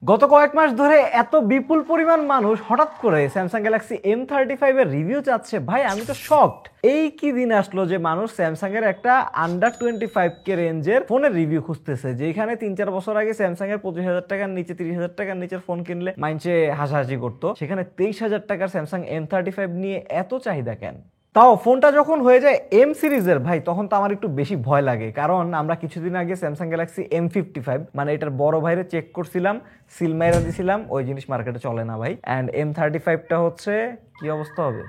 গত কয়েক মাস ধরে এত বিপুল পরিমাণ মানুষ হঠাৎ করে স্যামসাং গ্যালাক্সি M35 এর রিভিউ চাচ্ছে, ভাই আমি তো শকড। এই কি দিন আসলো যে মানুষ স্যামসাং এর একটা আন্ডার 25K রেঞ্জের ফোনের রিভিউ খুঁজতেছে, যেখানে 3-4 বছর আগে স্যামসাং এর 25,000 টাকার নিচে 30,000 টাকার নিচের ফোন কিনলে মাইনসে হাসাহাসি করতো, সেখানে 23,000 টাকার স্যামসাং M35 নিয়ে এত চাহিদা কেন? তাও ফোনটা যখন হয়ে যায় এম সিরিজের, ভাই তখন তো আমার একটু বেশি ভয় লাগে, কারণ আমরা কিছুদিন আগে স্যামসাং গ্যালাক্সি M55 মানে এটার বড় ভাইরে চেক করছিলাম, সিল মাইরা দিছিলাম, ওই জিনিস মার্কেটে চলে না ভাই। অ্যান্ড M35টা হচ্ছে কি অবস্থা হবে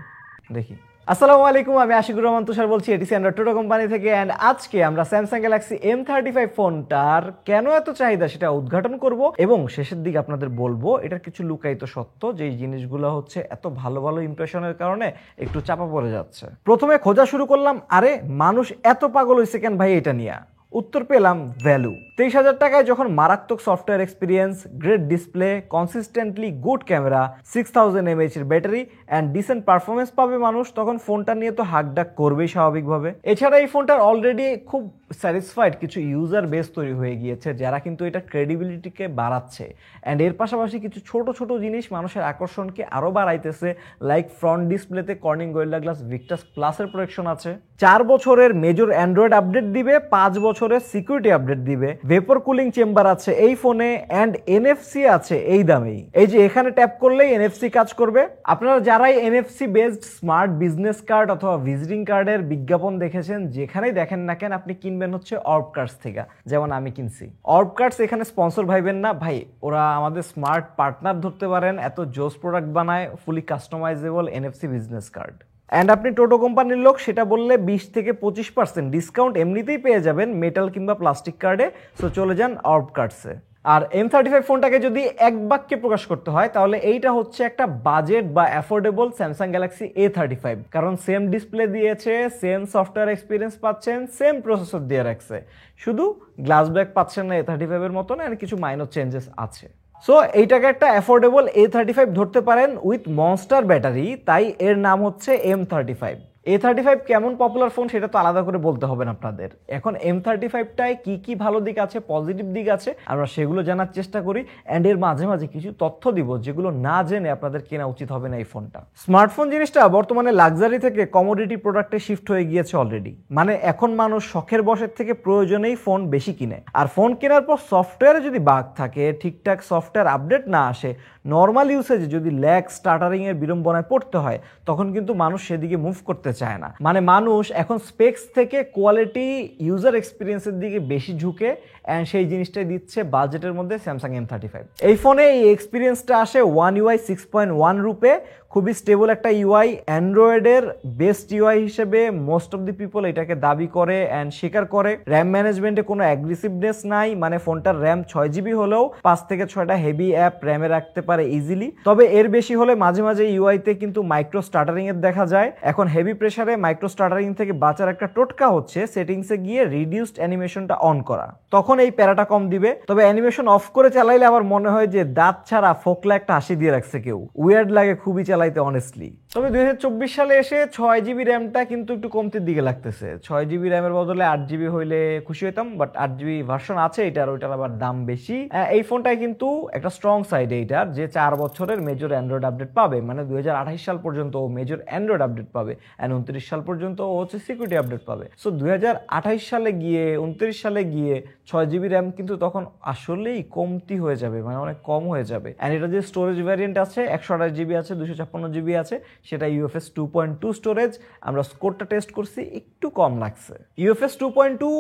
দেখি। আসসালামু আলাইকুম, আমি আশিকুর রহমান তুষার বলছি এটিসি অ্যান্ড্রয়েড টোটো কোম্পানি থেকে। অ্যান্ড আজকে আমরা স্যামসাং গ্যালাক্সি M35 ফোনটার কেন এত চাহিদা সেটা উদ্ঘাটন করব এবং শেষের দিকে আপনাদের বলবো এটার কিছু লুকায়িত সত্য, যেই জিনিসগুলো হচ্ছে এত ভালো ভালো ইমপ্রেশনের কারণে একটু চাপা পড়ে যাচ্ছে। প্রথমে খোঁজা শুরু করলাম, আরে মানুষ এত পাগল হয়েছে কেন ভাই এটা নিয়ে। উত্তর পেলাম ভ্যালু। 23,000 টাকায় যখন মারাত্মক software experience, great display, consistently good camera, 6000 mAh এর ব্যাটারি অ্যান্ড ডিসেন্ট পারফরমেন্স পাবে মানুষ, তখন ফোনটা নিয়ে তো হাকডাক করবেই স্বাভাবিকভাবে। এছাড়া এই ফোনটার অলরেডি খুব স্যাটিসফাইড কিছু ইউজার বেস তৈরি হয়ে গিয়েছে, যারা কিন্তু এটা ক্রেডিবিলিটিকে বাড়াচ্ছে। অ্যান্ড এর পাশাপাশি কিছু ছোট ছোট জিনিস মানুষের আকর্ষণকে আরও বাড়াইতেছে, লাইক ফ্রন্ট ডিসপ্লেতে কর্নিং গোরিল্লা গ্লাস ভিক্টাস প্লাসের প্রোটেকশন আছে, 4 বছরের মেজর অ্যান্ড্রয়েড আপডেট দিবে, 5 বছরের সিকিউরিটি আপডেট দিবে, ভেপর কুলিং চেম্বার আছে এই ফোনে, অ্যান্ড এনএফসি আছে এই দামেই। এই যে এখানে ট্যাপ করলেই এনএফসি কাজ করবে। আপনারা যারাই NFC based smart business card অথবা ভিজিটিং কার্ডের বিজ্ঞাপন দেখেছেন, যেখানেই দেখেন না কেন আপনি কিনবেন হচ্ছে অর্ব কার্ডস থেকে, যেমন আমি কিনছি। অর্ব কার্ডস এখানে স্পন্সর ভাইবেন না ভাই, ওরা আমাদের স্মার্ট পার্টনার ধরতে পারেন, এত জোস প্রোডাক্ট বানায়, fully customisable NFC business card. And আপনি টোটো কোম্পানির লোক সেটা বললে 20-25% ডিসকাউন্ট এমনিতেই পেয়ে যাবেন মেটাল কিংবা প্লাস্টিক কার্ডে। সো চলে যান অর্ব কার্ডসে। আর M35 ফোনটাকে যদি এক বাক্যে প্রকাশ করতে হয় তাহলে এইটা হচ্ছে একটা বাজেট বা অ্যাফোর্ডেবল স্যামসাং গ্যালাক্সি A35, কারণ সেম ডিসপ্লে দিয়েছে, সেম সফটওয়্যার এক্সপিরিয়েন্স পাচ্ছেন, সেম প্রসেসর দিয়ে রাখছে, শুধু গ্লাস ব্যাক পাচ্ছেন না A35 এর মতন, আর কিছু মাইনর চেঞ্জেস আছে। সো এইটাকে একটা অ্যাফোর্ডেবল A35 ধরতে পারেন উইথ মনস্টার ব্যাটারি, তাই এর নাম হচ্ছে M35। A35 কেমন পপুলার ফোন সেটা তো আলাদা করে বলতে হবে না আপনাদের। এখন M35টায় কি কি ভালো দিক আছে, পজিটিভ দিক আছে, আমরা সেগুলো জানার চেষ্টা করি। অ্যান্ড এর মাঝে মাঝে কিছু তথ্য দিব যেগুলো না জেনে আপনাদের কেনা উচিত হবে না এই ফোনটা। স্মার্টফোন জিনিসটা বর্তমানে লাক্সারি থেকে কমোডিটি প্রোডাক্টে শিফট হয়ে গিয়েছে অলরেডি। মানে এখন মানুষ শখের বশের থেকে প্রয়োজনেই ফোন বেশি কিনে। আর ফোন কেনার পর সফটওয়্যারে যদি বাগ থাকে, ঠিকঠাক সফটওয়্যার আপডেট না আসে, নর্মাল ইউসেজে যদি ল্যাগ স্টার্টারিং এর বিড়ম্বনায় পড়তে হয়, তখন কিন্তু মানুষ সেদিকে মুভ করতে চায় না। মানে মানুষ এখন স্পেক্স থেকে কোয়ালিটি ইউজার এক্সপিরিয়েন্সের দিকে বেশি ঝুঁকে, অ্যান্ড সেই জিনিসটাই দিচ্ছে বাজেটের মধ্যে স্যামসাং M35। এই ফোনে এই এক্সপিরিয়েন্সটা আসে One UI 6.1 রূপে, খুবই স্টেবল একটা ইউআই, অ্যান্ড্রয়েডের বেস্ট ইউআই হিসেবে মোস্ট অফ দি পিপল এটাকে দাবি করে অ্যান্ড স্বীকার করে। র্যাম ম্যানেজমেন্টে কোনো অ্যাগ্রেসিভনেস নাই, মানে ফোনটার র্যাম 6GB হলেও 5 থেকে 6টা হেভি অ্যাপ র্যামে রাখতে পারে ইজিলি। তবে এর বেশি হলে মাঝে মাঝে ইউআইতে কিন্তু মাইক্রো স্টার্টারিং এর দেখা যায়। এখন হেভি প্রেসারে মাইক্রো স্টার্টারিং থেকে বাঁচার একটা টোটকা হচ্ছে সেটিংসে গিয়ে রিডিউসড অ্যানিমেশনটা অন করা, তখন এই প্যারাটা কম দিবে। তবে অ্যানিমেশন অফ করে চালাইলে আমার মনে হয় যে দাঁত ছাড়া ফোকলা একটা হাসি দিয়ে রাখছে কেউ, উইয়ার্ড লাগে খুবই চালাইতে অনেস্টলি। তবে 2024 সালে এসে 6GB র্যামটা কিন্তু একটু কমতির দিকে লাগতেছে। 6GB র্যামের বদলে 8GB হইলে খুশি হইতাম, বাট 8GB ভার্সন আছে এটার, ওইটার আবার দাম বেশি। এই ফোনটায় কিন্তু একটা স্ট্রং সাইড এইটার, যে 4 বছরের মেজর অ্যান্ড্রয়েড আপডেট পাবে, মানে 2028 সাল পর্যন্ত ও মেজর অ্যান্ড্রয়েড আপডেট পাবে, অ্যান্ড 29 সাল পর্যন্ত ও হচ্ছে সিকিউরিটি আপডেট পাবে। সো 2028 সালে গিয়ে 29 সালে গিয়ে 6GB র্যাম কিন্তু তখন আসলেই কমতি হয়ে যাবে, মানে অনেক কম হয়ে যাবে। অ্যান্ড এটা যে স্টোরেজ ভ্যারিয়েন্ট আছে, 128GB আছে, 256GB আছে, সেটা UFS 2.2 স্টোরেজ। আমরা স্কোরটা টেস্ট করছি, একটু কম লাগছে। UFS 2.2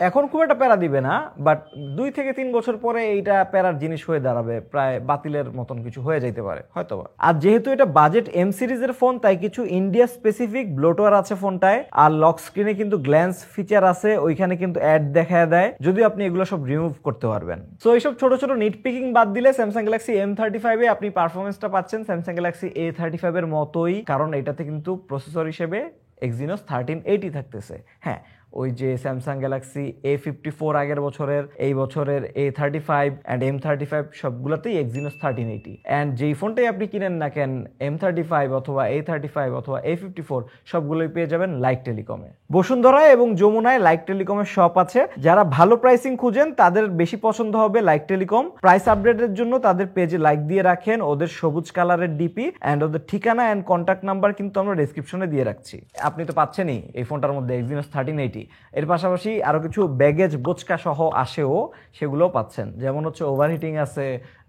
এখন খুব একটা প্যারা দিবে না, বাট 2 থেকে 3 বছর পরে এইটা প্যারার জিনিস হয়ে দাঁড়াবে, প্রায় বাতিলের মতন কিছু হয়ে যাইতে পারে হয়তোবা। আর যেহেতু এটা বাজেট এম সিরিজের ফোন, তাই কিছু ইন্ডিয়া স্পেসিফিক ব্লোটওয়্যার আছে ফোনটায়। আর লক স্ক্রিনে কিন্তু গ্ল্যান্স ফিচার আছে, ওইখানে কিন্তু অ্যাড দেখা দেয়, যদিও আপনি এগুলো সব রিমুভ করতে পারবেন। সো এইসব ছোট ছোট নিট পিকিং বাদ দিলে স্যামসাং গ্যালাক্সি M35 আপনি পারফরমেন্সটা পাচ্ছেন স্যামসাং গ্যালাক্সি A35 এর মতোই, কারণ এটাতে কিন্তু প্রসেসর হিসেবে Exynos 1380 থাকতেছে। হ্যাঁ, ওই যে স্যামসাং গ্যালাক্সি A54 আগের বছরের, এই বছরের A35 অ্যান্ড M35 সবগুলোতেই Exynos 1380 অ্যান্ড যেই ফোনটাই আপনি কিনেন না কেন M35 অথবা A35 অথবা A54 সবগুলোই পেয়ে যাবেন লাইক টেলিকমে। বসুন্ধরা এবং যমুনায় লাইক টেলিকমের শপ আছে। যারা ভালো প্রাইসিং খুঁজেন তাদের বেশি পছন্দ হবে লাইক টেলিকম। প্রাইস আপডেটের জন্য তাদের পেজে লাইক দিয়ে রাখেন, ওদের সবুজ কালারের ডিপি অ্যান্ড ওদের ঠিকানা অ্যান্ড কন্ট্যাক্ট নাম্বার কিন্তু আমরা ডেসক্রিপশনে দিয়ে রাখছি। আপনি তো পাচ্ছেনই এই ফোনটার মধ্যে Exynos 1380, এর পাশাপাশি আরও কিছু ব্যাগেজ বোচকা সহ আসেও, সেগুলোও পাচ্ছেন। যেমন হচ্ছে ওভারহিটিং আছে,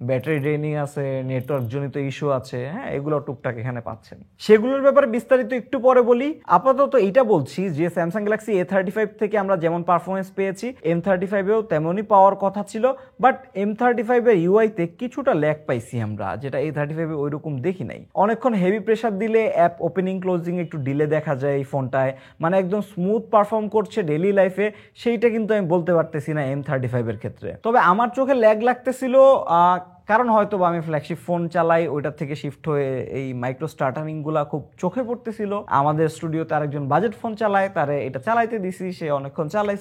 ব্যাটারি ড্রেনিং আছে, নেটওয়ার্ক জনিত ইস্যু আছে, হ্যাঁ এগুলো টুকটাক এখানে পাচ্ছেন। সেগুলোর ব্যাপারে বিস্তারিত একটু পরে বলি। আপাতত এইটা বলছি যে স্যামসাং গ্যালাক্সি A35 থেকে আমরা যেমন পারফরমেন্স পেয়েছি M35এও তেমনই পাওয়ার কথা ছিল, বাট M35 এর ইউআইতে কিছুটা ল্যাগ পাইছি আমরা, যেটা A35 এ ওইরকম দেখি নাই। অনেকক্ষণ হেভি প্রেসার দিলে অ্যাপ ওপেনিং ক্লোজিং একটু ডিলে দেখা যায় এই ফোনটায়, মানে একদম স্মুথ পারফর্ম করছে ডেইলি লাইফে, সেইটা কিন্তু আমি বলতে পারতেছি না M35 এর ক্ষেত্রে। তবে আমার চোখে ল্যাগ লাগতেছিল, কারণ হয়তো বা আমি ফ্ল্যাগশিপ ফোন চালাই, ওইটার থেকে শিফট হয়ে এই মাইক্রো স্টার্টারিংগুলা খুব চোখে পড়তেছিল। আমাদের স্টুডিওতে আরেকজন বাজেট ফোন চালায়, তারে এটা চালাইতে দিছি, সে অনেকক্ষণ চালাই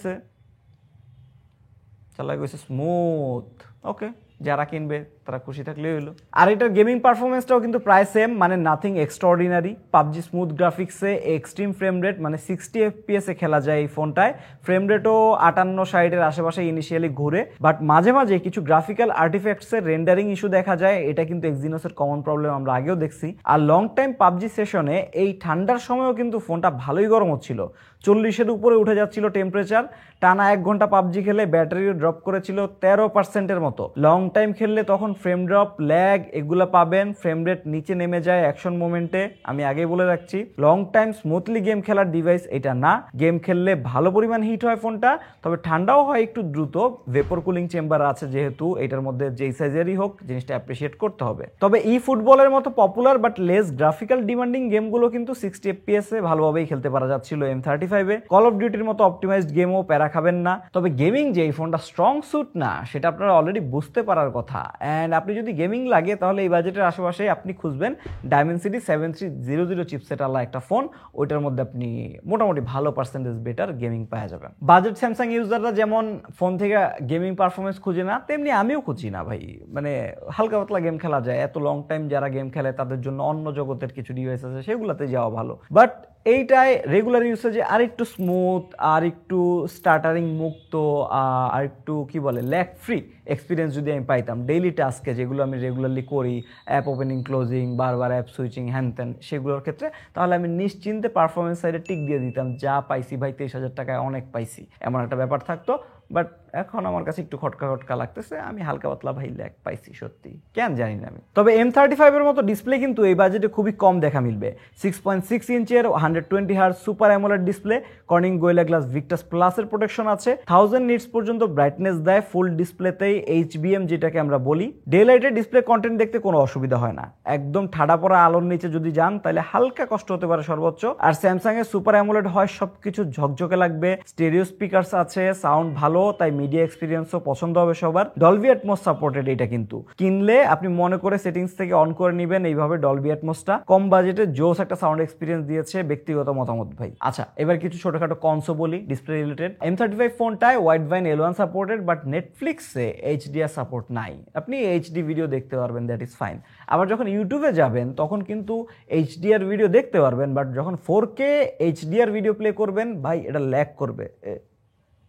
গেছে স্মুথ। ওকে, যারা কিনবে তারা খুশি থাকলেই হলো। আর এটার গেমিং পারফরমেন্সটাও কিন্তু প্রায় সেম, মানে নাথিং এক্সট্রাঅর্ডিনারি। পাবজি স্মুথ গ্রাফিক্সে এক্সট্রিম ফ্রেম রেট, মানে 60 FPS এ খেলা যায় এই ফোনটায়। ফ্রেম রেটও 58-60-এর আশেপাশে ইনিশিয়ালি ঘুরে, বাট মাঝে মাঝে কিছু গ্রাফিক্যাল আর্টিফ্যাক্টসের রেন্ডারিং ইস্যু দেখা যায়। এটা কিন্তু এক্সিনোসের কমন প্রবলেম, আমরা আগেও দেখছি। আর লং টাইম পাবজি সেশনে এই ঠান্ডার সময়ও কিন্তু ফোনটা ভালোই গরম হচ্ছিল, 40-এর উপরে উঠে যাচ্ছিল টেম্পারেচার। টানা 1 ঘন্টা পাবজি খেলে ব্যাটারিও ড্রপ করেছিল 13%-এর মতো। লং টাইম খেললে তখন ফ্রেম ড্রপ, ল্যাগ এগুলো পাবেন, ফ্রেম রেট নিচে নেমে যায় অ্যাকশন মোমেন্টে। আমি আগেই বলে রাখছি, লং টাইম স্মুথলি গেম খেলার ডিভাইস এটা না। গেম খেললে ভালো পরিমাণ হিট হয় ফোনটা, তবে ঠান্ডাও হয় একটু দ্রুত। ভেপর কুলিং চেম্বার আছে যেহেতু, এটার মধ্যে যেই সাইজেরই হোক জিনিসটা অ্যাপ্রিসিয়েট করতে হবে। তবে ফুটবলের মতো popular but less graphical demanding গেমগুলো কিন্তু 60 FPS এ ভালোভাবেই খেলতে পারা যাচ্ছিল M35-এ। কল অফ ডিউটির মতো অপটিমাইজড গেমও প্যারা খাবেন না। তবে গেমিং যে এই ফোনটা স্ট্রং স্যুট না, সেটা আপনারা অলরেডি বুঝতে পারার কথা। অ্যান্ড আপনি যদি গেমিং লাগে তাহলে এই বাজেটের আশেপাশে আপনি খুঁজবেন Dimensity 7300 চিপসেট আলা একটা ফোন, ওইটার মধ্যে আপনি মোটামুটি ভালো পার্সেন্টেজ বেটার গেমিং পাওয়া যাবেন। বাজেট স্যামসাং ইউজাররা যেমন ফোন থেকে গেমিং পারফরমেন্স খুঁজে না, তেমনি আমিও খুঁজি না ভাই। মানে হালকা পাতলা গেম খেলা যায়, এত লং টাইম যারা গেম খেলে তাদের জন্য অন্য জগতের কিছু ডিভাইস আছে, সেগুলোতে যাওয়া ভালো। বাট এইটাই রেগুলার ইউসেজে আর একটু স্মুথ, আর একটু স্টার্টারিং মুক্ত, আর একটু কি বলে ল্যাগ ফ্রি এক্সপিরিয়েন্স যদি আমি পাইতাম ডেইলি টাস্কে, যেগুলো আমি রেগুলারলি করি, অ্যাপ ওপেনিং ক্লোজিং, বারবার অ্যাপ সুইচিং, হ্যান ত্যান, সেগুলোর ক্ষেত্রে, তাহলে আমি নিশ্চিন্তে পারফরমেন্স সাইডে টিক দিয়ে দিতাম। যা পাইছি ভাই 23,000 টাকায় অনেক পাইছি, এমন একটা ব্যাপার থাকতো। বাট এখন আমার কাছে একটু খটকা লাগতেছে, আমি হালকা পাতলা ভাই ল্যাগ পাইছি সত্যি, কেন জানি না আমি। তবে M35 এর মতো ডিসপ্লে কিন্তু এই বাজেটে খুবই কম দেখা মিলবে। 6.6 ইঞ্চের 120 hertz super AMOLED display, Corning gorilla glass Victus প্লাসের প্রোটেকশন আছে, 1000 নিটস পর্যন্ত ব্রাইটনেস দেয় ফুল ডিসপ্লেতেই, HBM যেটাকে আমরা বলি। ডে লাইটে ডিসপ্লে কন্টেন্ট দেখতে কোনো অসুবিধা হয় না। একদম ঠাডা পড়া আলোর নিচে যদি যান তাহলে হালকা কষ্ট হতে পারে সর্বোচ্চ। আর স্যামসাং এর সুপার অ্যামোলেড হয়, সবকিছু ঝকঝকে লাগবে, স্টেরিও স্পিকারস আছে, সাউন্ড ভালো, তাই মিডিয়া এক্সপিরিয়েন্সও পছন্দ হবে সবার। ডলবি অ্যাটমস সাপোর্টেড এটা কিন্তু, কিনলে আপনি মনে করে সেটিংস থেকে অন করে নেবেন এইভাবে ডলবি অ্যাটমসটা। কম বাজেটে জোস একটা সাউন্ড এক্সপিরিয়েন্স দিয়েছে, ব্যক্তিগত মতামত ভাই। আচ্ছা, এবার কিছু ছোটখাটো কনসো বলি ডিসপ্লে রিলেটেড। M35 ফোনটায় Widevine L1 supported, but নেটফ্লিক্সে HDR সাপোর্ট নাই। আপনি এইচডি ভিডিও দেখতে পারবেন, দ্যাট ইজ ফাইন। আবার যখন ইউটিউবে যাবেন তখন কিন্তু HDR ভিডিও দেখতে পারবেন, বাট যখন 4K HDR ভিডিও প্লে করবেন ভাই এটা ল্যাগ করবে,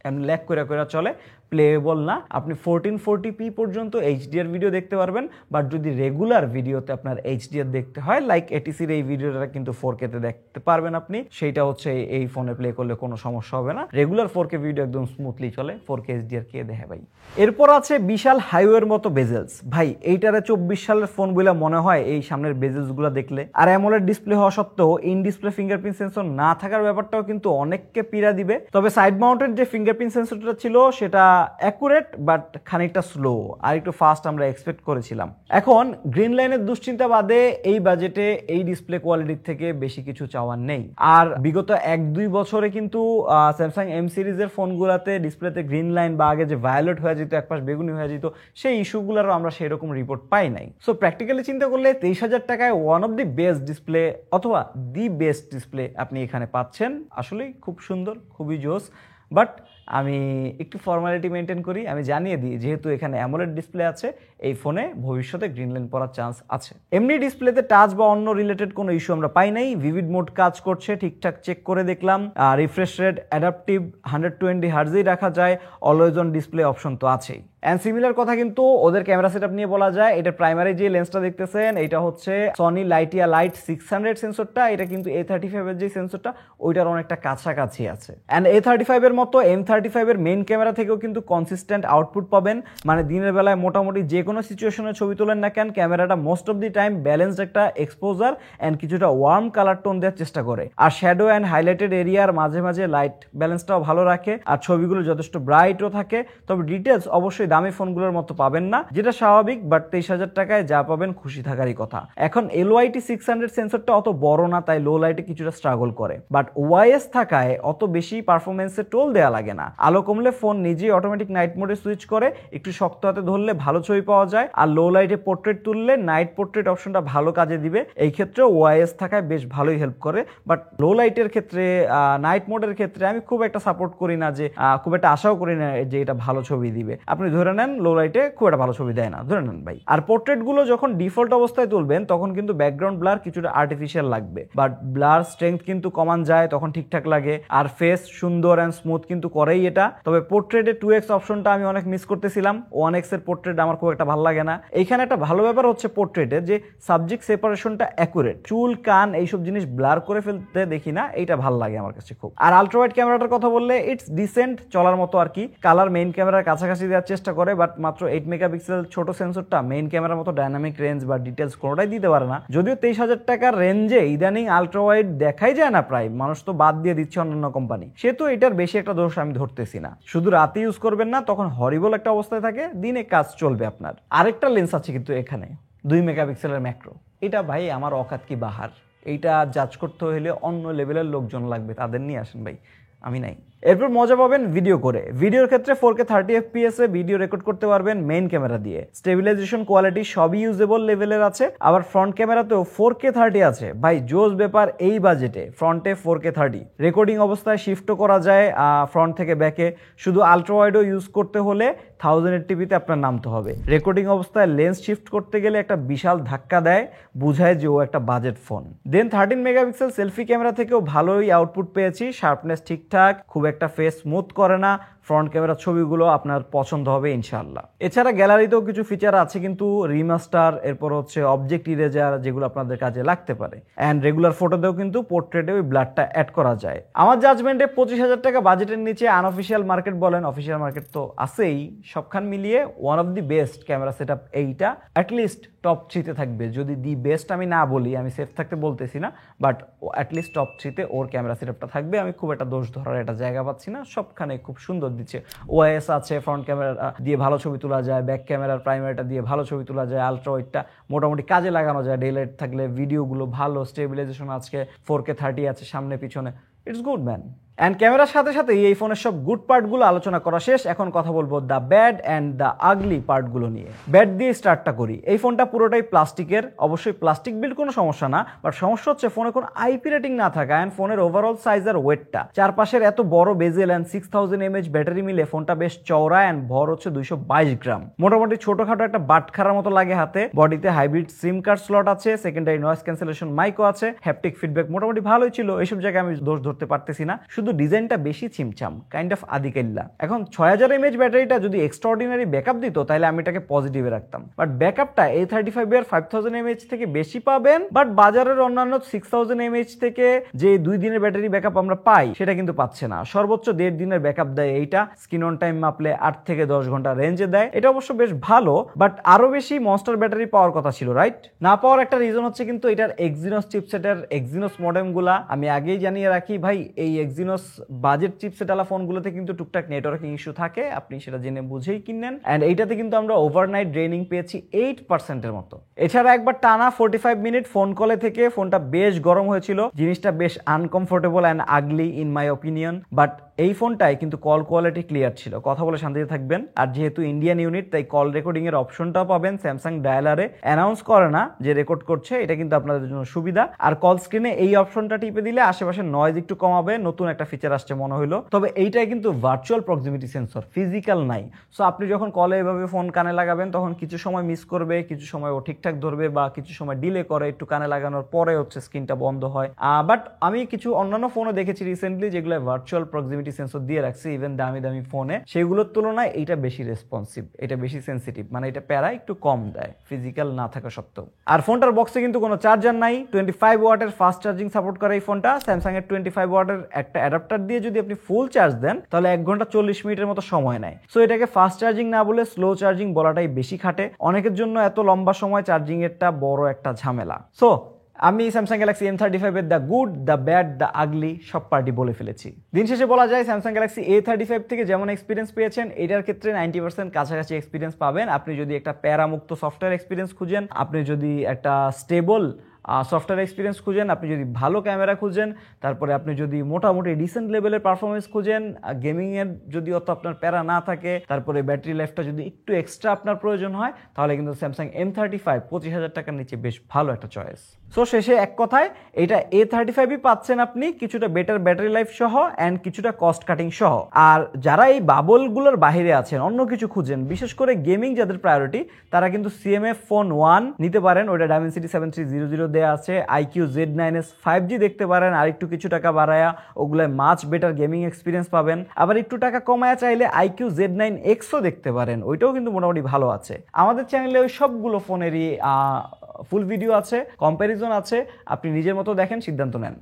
এমনি ল্যাগ করে চলে, প্লেয়েবল না। আপনি 1440p পর্যন্ত HDR ভিডিও দেখতে পারবেন, বাট যদি রেগুলার ভিডিওতে আপনার HDR দেখতে হয়, লাইক এটিসির এই ভিডিওটা কিন্তু 4K তে দেখতে পারবেন আপনি, সেইটা হচ্ছে এই ফোনে প্লে করলে কোনো সমস্যা হবে না। রেগুলার 4K ভিডিও একদম স্মুথলি চলে, 4K HDR কে দেখে ভাই। এরপর আছে বিশাল হাইওয়ের মতো বেজেলস। ভাই এইটারে 24 সালের ফোন বলে মনে হয় এই সামনের বেজেলস গুলো দেখলে। আর অ্যামোলেড ডিসপ্লে হওয়া সত্ত্বেও ইন ডিসপ্লে ফিঙ্গারপ্রিন্ট সেন্সর না থাকার ব্যাপারটাও কিন্তু অনেককে পীড়া দিবে। তবে সাইড মাউন্টেড যে ফিঙ্গারপ্রিন্ট সেন্সরটা ছিল সেটা অ্যাকুরেট বাট খানিকটা স্লো, আর একটু ফাস্ট আমরা এক্সপেক্ট করেছিলাম। এখন গ্রিন লাইনের দুশ্চিন্তা বাদে এই বাজেটে এই ডিসপ্লে কোয়ালিটির থেকে বেশি কিছু চাওয়ার নেই। আর বিগত 1-2 বছরে কিন্তু স্যামসাং এম সিরিজের ফোনগুলোতে ডিসপ্লেতে গ্রিন লাইন বা আগে যে ভায়োলেট হয়ে যেত, একপাশ বেগুনি হয়ে যেত, সেই ইস্যুগুলোরও আমরা সেরকম রিপোর্ট পাই নাই। সো প্র্যাকটিক্যালি চিন্তা করলে 23,000 টাকায় one of the best display অথবা দি বেস্ট ডিসপ্লে আপনি এখানে পাচ্ছেন। আসলেই খুব সুন্দর, খুবই জোস। বাট আমি একটু ফর্মালিটি মেনটেন করি, আমি জানিয়ে দিই যেহেতু এখানে অ্যামোলেড ডিসপ্লে আছে, এই ফোনে ভবিষ্যতে গ্রিন লাইন পড়ার চান্স আছে। এমনি ডিসপ্লেতে টাচ বা অন্য রিলেটেড কোনো ইস্যু আমরা পাই নাই। ভিভিড মোড কাজ করছে ঠিকঠাক, চেক করে দেখলাম। রিফ্রেশ রেট অ্যাডাপটিভ 120 হার্জেই রাখা যায়, অলওয়েজ অন ডিসপ্লে অপশন তো আছেই। অ্যান্ড সিমিলার কথা কিন্তু ওদের ক্যামেরা সেটআপ নিয়ে বলা যায়। এটা প্রাইমারি যে লেন্সটা দেখতেছেন এটা হচ্ছে সনি লাইটিয়া লাইট 600 সেন্সরটা, এটা কিন্তু A35 এর যে সেন্সরটা ওইটার অনেকটা কাছাকাছি আছে। অ্যান্ড A35 এর মতো M35 এর মেইন ক্যামেরা থেকেও কিন্তু কনসিস্টেন্ট আউটপুট পাবেন। মানে দিনের বেলায় মোটামুটি যে কোনো সিচুয়েশনে ছবি তোলেন না কেন, ক্যামেরাটা most of the time balanced একটা এক্সপোজার অ্যান্ড কিছুটা ওয়ার্ম কালার টোন দেওয়ার চেষ্টা করে। আর শ্যাডো অ্যান্ড হাইলাইটেড এরিয়ার মাঝে মাঝে লাইট ব্যালেন্সটাও ভালো রাখে, আর ছবিগুলো যথেষ্ট ব্রাইটও থাকে। তবে ডিটেলস অবশ্যই দামি ফোনগুলোর মতো পাবেন না, যেটা স্বাভাবিক। বাট 23,000 টাকায় যা পাবেন খুশি থাকারই কথা। এখন LYT 600 সেন্সরটা অত বড় না, তাই লো লাইটে কিছুটা স্ট্রাগল করে। বাট OIS থাকায় অত বেশি পারফরমেন্সে টোল দেওয়া লাগে না। আলো কমলে ফোন নিজেই অটোমেটিক নাইট মোডে সুইচ করে, একটু শক্ত হাতে ধরলে ভালো ছবি পাওয়া যায়। আর লো লাইটে পোর্ট্রেট তুললে নাইট পোর্ট্রেট অপশনটা ভালো কাজে দিবে। এই ক্ষেত্রে OIS থাকায় বেশ ভালোই হেল্প করে। বাট লো লাইটের ক্ষেত্রে, নাইট মোডের ক্ষেত্রে আমি খুব একটা সাপোর্ট করি না, যে খুব একটা আশাও করি না যে এটা ভালো ছবি দিবে। আপনি ধরে নেন লো লাইটে খুব একটা ভালো ছবি দেয় না, ধরে নেন ভাই। আর পোর্ট্রেট গুলো যখন ডিফল্ট অবস্থায় তুলবেন তখন কিন্তু ব্যাকগ্রাউন্ড ব্লার কিছুটা আর্টিফিশিয়াল লাগবে, বাট ব্লার স্ট্রেংথ কিন্তু কমান যায়, তখন ঠিকঠাক লাগে। আর ফেস সুন্দর অ্যান্ড স্মুথ কিন্তু করেই এটা। তবে পোর্ট্রেটে 2x অপশনটা আমি অনেক মিস করতেছিলাম। 1x এর পোর্ট্রেট আমার খুব একটা ভালো লাগে না। এইখানে একটা ভালো ব্যাপার হচ্ছে পোর্ট্রেটের যে সাবজেক্ট সেপারেশনটা অ্যাকুরেট, চুল কান এইসব জিনিস ব্লার করে ফেলতে দেখি না, এইটা ভালো লাগে আমার কাছে খুব। আর আলট্রাওয়াইড ক্যামেরাটার কথা বললে ইটস ডিসেন্ট, চলার মতো আর কি। কালার মেইন ক্যামেরার কাছাকাছি দেওয়ার চেষ্টা করে, বাট মাত্র 8 মেগাপিক্সেল ছোট সেন্সরটা মেইন ক্যামেরার মতো ডাইনামিক রেঞ্জ বা ডিটেলস কোনোটাই দিতে পারে না। যদিও 23,000 টাকার রেঞ্জে ইদানিং আলট্রাওয়াইড দেখাই যায় না প্রায়, মানুষ তো বাদ দিয়ে দিচ্ছে অন্যান্য কোম্পানি। সেহেতু এটার বেশি একটা দোষ আমি ধরতেছি না। শুধু রাতে ইউজ করবেন না, তখন হরিবল একটা অবস্থায় থাকে, দিনে কাজ চলবে আপনার। আরেকটা লেন্স আছে কিন্তু এখানে 2 মেগাপিক্সেলের ম্যাক্রো। এটা ভাই আমার অকাত কি বাহার, এইটা জাজ করতে হলে অন্য লেভেলের লোকজন লাগবে, তাদের নিয়ে আসেন ভাই, আমি নাই। এরপর মজা পাবেন ভিডিও করে। ভিডিওর ক্ষেত্রে 4K 30 FPS এ ভিডিও রেকর্ড করতে পারবেন মেইন ক্যামেরা দিয়ে। স্টেবিলাইজেশন কোয়ালিটি সবই ইউজেবল লেভেলের আছে। আবার ফ্রন্ট ক্যামেরাতেও 4K 30 আছে। ভাই জোস ব্যাপার এই বাজেটে ফ্রন্টে 4K 30। রেকর্ডিং অবস্থায় শিফটও করা যায় ফ্রন্ট থেকে ব্যাকে। শুধু আলট্রা ওয়াইডও ইউজ করতে হলে 1080p আপনার নামতে হবে। রেকর্ডিং অবস্থায় লেন্স শিফট করতে গেলে একটা বিশাল ধাক্কা দেয়, বুঝায় যে ও একটা বাজেট ফোন। দেন 13 মেগাপিক্সেল সেলফি ক্যামেরা থেকেও ভালোই আউটপুট পেয়েছি। শার্পনেস ঠিকঠাক, খুব একটা ফেস স্মুথ করে না। ফ্রন্ট ক্যামেরার ছবিগুলো আপনার পছন্দ হবে ইনশাআল্লাহ। এছাড়া গ্যালারিতেও কিছু ফিচার আছে কিন্তু রিমাস্টার, এরপর হচ্ছে অবজেক্ট ইরেজার, যেগুলো আপনাদের কাজে লাগতে পারে। অ্যান্ড রেগুলার ফটোতেও কিন্তু পোর্ট্রেটে ওই ব্লাডটা অ্যাড করা যায়। আমার জাজমেন্টে 25,000 টাকা বাজেটের নিচে আনঅফিসিয়াল মার্কেট বলেন, অফিসিয়াল মার্কেট তো আছেই, সবখান মিলিয়ে one of the best camera set up এইটা। অ্যাটলিস্ট টপ 3-তে থাকবে। যদি দি বেস্ট আমি না বলি, আমি সেফ থাকতে বলতেছি না, বাট অ্যাটলিস্ট টপ 3-তে ওর ক্যামেরা সেট আপটা থাকবে। আমি খুব একটা দোষ ধরার একটা জায়গা পাচ্ছি না, সবখানে খুব সুন্দর দিচ্ছে। OIS আছে, ফ্রন্ট ক্যামেরা দিয়ে ভালো ছবি তোলা যায়, ব্যাক ক্যামেরার প্রাইমারিটা দিয়ে ভালো ছবি তোলা যায়, আলট্রা ওয়াইডটা মোটামুটি কাজে লাগানো যায়। ডে লাইট থাকলে ভিডিওগুলো ভালো, স্টেবিলাইজেশন আজকে 4K 30 আছে সামনে পিছনে, ইটস গুড ম্যান। অ্যান্ড ক্যামেরার সাথে সাথে এই ফোনের সব গুড পার্টগুলো আলোচনা করা শেষ। এখন কথা বলবো দ্য ব্যাড অ্যান্ড দ্য আগলি পার্টগুলো নিয়ে। ব্যাড দিয়ে স্টার্টটা করি। এই ফোনটা পুরোটাই প্লাস্টিকের। অবশ্যই প্লাস্টিক বিল্ড কোনো সমস্যা না, বাট সমস্যা হচ্ছে ফোনে কোনো IP রেটিং না থাকা অ্যান্ড ফোনের ওভারঅল সাইজ আর ওয়েটটা। চারপাশের এত বড় বেজেল অ্যান্ড 6000 mAh ব্যাটারি মিলে ফোনটা বেশ চওড়া অ্যান্ড ভর হচ্ছে 222 গ্রাম। মোটামুটি ছোটখাটো একটা বাটখারার মতো লাগে হাতে। বডিতে হাইব্রিড সিম কার্ড স্লট আছে, সেকেন্ডারি নয়েজ ক্যান্সেলেশন মাইকও আছে, হ্যাপটিক ফিডব্যাক মোটামুটি ভালোই ছিল। এইসব জায়গায় আমি দোষ ধরতে পারতেছি না, শুধু ডিজাইনটা বেশি ছিমছাম, কাইন্ড অফ আদিকাল্লা। এখন 6000 mAh ব্যাটারিটা যদি এক্সট্রাঅর্ডিনারি ব্যাকআপ দিত তাহলে আমি এটাকে পজিটিভে রাখতাম, বাট ব্যাকআপটা A35 এর 5000 mAh থেকে বেশি পাবেন, বাট বাজারের অন্যান্য 6000 mAh থেকে যে 2 দিনের ব্যাটারি ব্যাকআপ আমরা পাই সেটা কিন্তু পাচ্ছে না। সর্বোচ্চ 1.5 দিনের ব্যাকআপ দেয় এইটা। স্ক্রিন অন টাইম মাপলে 8 থেকে 10 ঘন্টা রেঞ্জে দেয়। এটা অবশ্য বেশ ভালো, বাট আরো বেশি মনস্টার ব্যাটারি পাওয়ার কথা ছিল, রাইট? না পাওয়ার একটা রিজন হচ্ছে কিন্তু এটার এক্সিনোস চিপসেটের এক্সিনোস মডেমগুলা। আমি আগেই জানিয়ে রাখি ভাই, এই এক্সিনোস বিকজ বাজেট চিপসেটওয়ালা ফোনগুলোতে কিন্তু টুকটাক নেটওয়ার্কিং ইস্যু থাকে, আপনি সেটা জেনে বুঝেই কিনেন। অ্যান্ড এইটাতে কিন্তু আমরা ওভারনাইট ড্রেনিং পেয়েছি 8%-এর মতো। এছাড়া একবার টানা 45 মিনিট ফোন কলে থেকে ফোনটা বেশ গরম হয়েছিল, জিনিসটা বেশ uncomfortable and ugly in my opinion. But এই ফোনটায় কিন্তু কল কোয়ালিটি ক্লিয়ার ছিল, কথা বলে শান্তিতে থাকবেন। আর যেহেতু ইন্ডিয়ান ইউনিট তাই কল রেকর্ডিং এর অপশনটাও পাবেন। স্যামসাং ডায়ালারে অ্যানাউন্স করে না যে রেকর্ড করছে, এটা কিন্তু আপনাদের জন্য সুবিধা। আর কল স্ক্রিনে এই অপশনটা টিপে দিলে আশেপাশে নয়েজ একটু কমাবে, নতুন একটা ফিচার আসছে মনে হলো। তবে এইটাই কিন্তু ভার্চুয়াল প্রক্সিমিটি সেন্সর, ফিজিক্যাল নাই। সো আপনি যখন কলে এভাবে ফোন কানে লাগাবেন তখন কিছু সময় মিস করবে, কিছু সময় ও ঠিকঠাক ধরবে, বা কিছু সময় ডিলে করে, একটু কানে লাগানোর পরে হচ্ছে স্ক্রিনটা বন্ধ হয়। বাট আমি কিছু অন্যান্য ফোনও দেখেছি রিসেন্টলি যেগুলো ভার্চুয়াল প্রক্সিমিটি সেন্সর দিয়ে রাখছে ইভেন দামি দামি ফোনে, সেগুলোর তুলনায় এটা বেশি রেসপন্সিভ, এটা বেশি সেন্সিটিভ, মানে এটা প্যারা একটু কম দেয় ফিজিক্যাল না থাকা সত্ত্বেও। আর ফোনটার বক্সে কিন্তু কোনো চার্জার নাই, 25 ওয়াটের ফাস্ট চার্জিং সাপোর্ট করে এই ফোনটা। স্যামসাং এর 25 ওয়াটের একটা অ্যাডাপ্টার দিয়ে যদি আপনি ফুল চার্জ দেন তাহলে 1 ঘন্টা 40 মিনিটের মতো সময় নেয়। সো এটাকে ফাস্ট চার্জিং না বলে স্লো চার্জিং বলাটাই বেশি খাটে। অনেকের জন্য এত লম্বা সময় চার্জিং এরটা বড় একটা ঝামেলা। সো আমি স্যামসাং গ্যালাক্সি M35 এর the good, the bad, the আগলি সব পার্টি বলে ফেলেছি। দিন শেষে বলা যায় স্যামসাং গ্যালাক্সি A35 থেকে যেমন এক্সপিরিয়েন্স পেয়েছেন এটার ক্ষেত্রে 90% কাছাকাছি এক্সপিরিয়েন্স পাবেন। আপনি যদি একটা প্যারামুক্ত সফটওয়্যার এক্সপিরিয়েন্স খুঁজেন, আপনি যদি একটা স্টেবল সফটওয়্যার এক্সপিরিয়েন্স খুঁজেন, আপনি যদি ভালো ক্যামেরা খুঁজেন, তারপরে আপনি যদি মোটামুটি ডিসেন্ট লেভেলের পারফরমেন্স খুঁজেন, গেমিংয়ের যদি অত আপনার প্যারা না থাকে, তারপরে ব্যাটারি লাইফটা যদি একটু এক্সট্রা আপনার প্রয়োজন হয়, তাহলে কিন্তু স্যামসাং M35 25,000 টাকার নিচে বেশ ভালো একটা চয়েস। সো শেষে এক কথায় এটা A35ই পাচ্ছেন আপনি কিছুটা বেটার ব্যাটারি লাইফ সহ অ্যান্ড কিছুটা কস্ট কাটিং সহ। আর যারা এই বাবলগুলোর বাইরে আছেন, অন্য কিছু খুঁজেন, বিশেষ করে গেমিং যাদের প্রায়োরিটি, তারা কিন্তু CMF ফোন 1 নিতে পারেন। ওইটা Dimensity 7300 দেয়া আছে। IQ Z9s 5G দেখতে পারেন, আর একটু কিছু টাকা বাড়ায়া ওগুলায় মাচ বেটার গেমিং এক্সপিরিয়েন্স পাবেন। আবার একটু টাকা কমায়া চাইলে IQ Z9Xও দেখতে পারেন, ওইটাও কিন্তু মোটামুটি ভালো আছে। আমাদের চ্যানেলে ওই সবগুলো ফোনেরই ফুল ভিডিও আছে, কম্প্যারিজন আছে, আপনি নিজের মতো দেখেন, সিদ্ধান্ত নেন।